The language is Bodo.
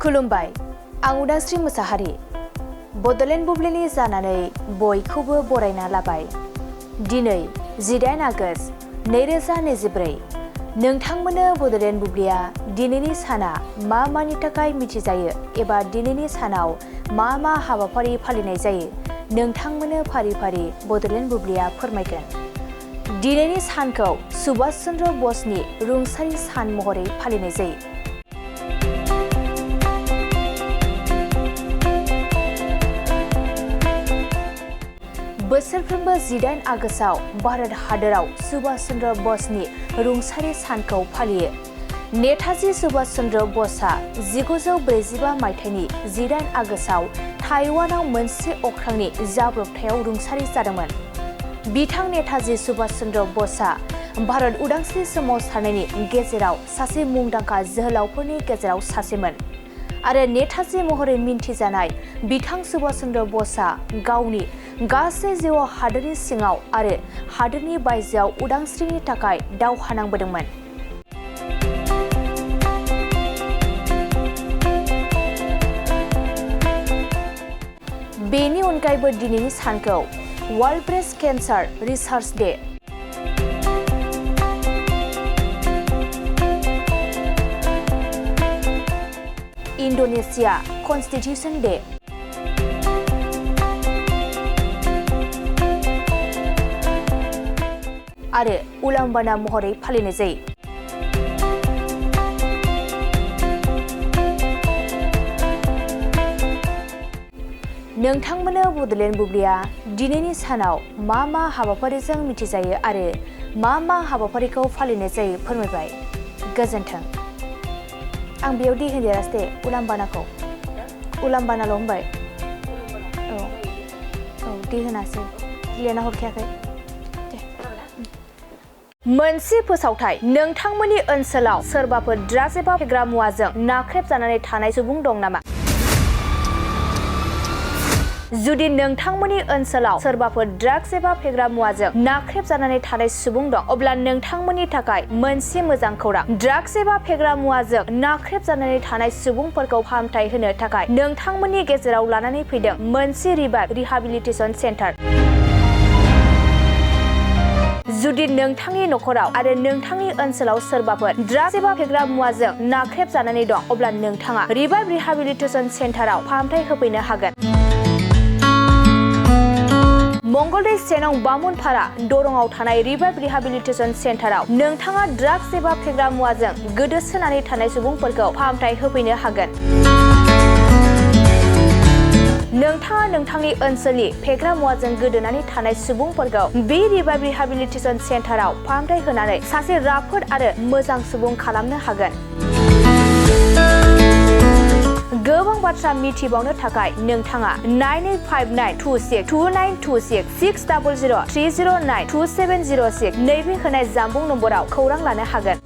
खुलुमबाय आं उदांस्रि मोसाहारि बडलेण्ड बुब्लिनि जानानै बयखौबो बरायना लाबाय। दिनै 18 आगस्ट 2024 नोंथांमोननो बडलेण्ड बुब्लिया दिनैनि साना मा मानि थाखाय मिथिजायो एबा दिनैनि सानाव मा हाबाफारि फालिनाय जायो नोंथांमोननो फारि फारि बडलेण्ड बुब्लिया फोरमायगोन। दिनैनि सानखौ सुभाष चन्द्र बसनि रुंसारि सान महरै फालिनाय जायो। बोसोरफ्रोमबो 18 आगस्टआव भारत हादराव सुभाष चन्द्र बसनि रुंसारि सानखौ फालियो। नेताजी सुभाष चन्द्र बसआ 1945 मायथाइनि 18 आगस्टआव ताइवानाव मोनसे अख्रांनि जाब्रबथायाव रुंसारि जादोंमोन। बिथां नेताजी सुभाष चन्द्र बसआ भारत उदांस्रि सोमावसारनायनि गेजेराव सासे मुंदांखा जोहोलावफोरनि गेजेराव सासेमोन आरो नेताजी महरै मिन्थिजानाय बिथां सुभाष चन्द्र बसआ गावनि गासै जिउआव हादोरनि सिङाव आरो हादोरनि बायजोआव उदांस्रिनि थाखाय दावहा नांबोदोंमोन। बेनि अनगायैबो दिनैनि सानखौ World Breast Cancer Research Day, Indonesia Constitution Day, आरो उलाम्बाना महरै फालिनाय जायो। नोंथांमोननो बडलेण्ड बुब्लिया दिनैनि सानाव मा हाबाफारिजों मिथिजायो आरो मा हाबाफारिखौ फालिनाय जायो फोरमायबाय। गोजोन्थों। आं बेयाव दी होनदेरासै दे उलाम्बानाखौ उलाम्बानाल' होनबाय। औ दी होनासै लिरना हरखायाखै। मोनसे फोसावथाय नोंथांमोननि ओनसोलाव सोरबाफोर ड्राग्स एबा फेग्रा मुवाजों नाख्रेबजानानै थानाय सुबुं दं नामा? जुदि नोंथांमोननि ओनसोलाव सोरबाफोर ड्राग्स एबा फेग्रा मुवाजों नाख्रेबजानानै थानाय सुबुं दं अब्ला नोंथांमोननि थाखाय मोनसे मोजां खौरां। ड्राग्स एबा फेग्रा मुवाजों नाख्रेबजानानै थानाय सुबुंफोरखौ फाहामथाय होनो थाखाय नोंथांमोननि गेजेराव लानानै फैदों मोनसे रिभाइभ रिहाबिलिटेसन सेन्टार। जुदि नोंथांनि नखराव आरो नोंथांनि ओनसोलाव सोरबाफोर ड्राग्स एबा फेग्रा मुवाजों नाख्रेबजानानै दं अब्ला नोंथाङा रिभाइभ रिहाबिलिटेसन सेन्टाराव फाहामथाय होफैनो हागोन। मंगलदै 1 नं बामुनपारा दरंआव थानाय रिभाइभ रिहाबिलिटेसन सेन्टाराव नोंथाङा ड्राग्स एबा फेग्रा मुवाजों गोदोसोनानै थानाय सुबुंफोरखौ फाहामथाय होफैनो हागोन। नोंथाङा नोंथांनि ओनसोलनि फेग्रा मुवाजों गोदोनानै थानाय सुबुंफोरखौ बे रिभाइभ रिहाबिलिटेसन सेन्टाराव फाहामथाय होनानै सासे राफोद आरो मोजां सुबुं खालामनो हागोन। गोबां बाथ्रा मिथिबावनो थाखाय नोंथाङा 9859262926 60030927006 नैबे होनाय जानबुं नम्बराव खौरां लानो हागोन।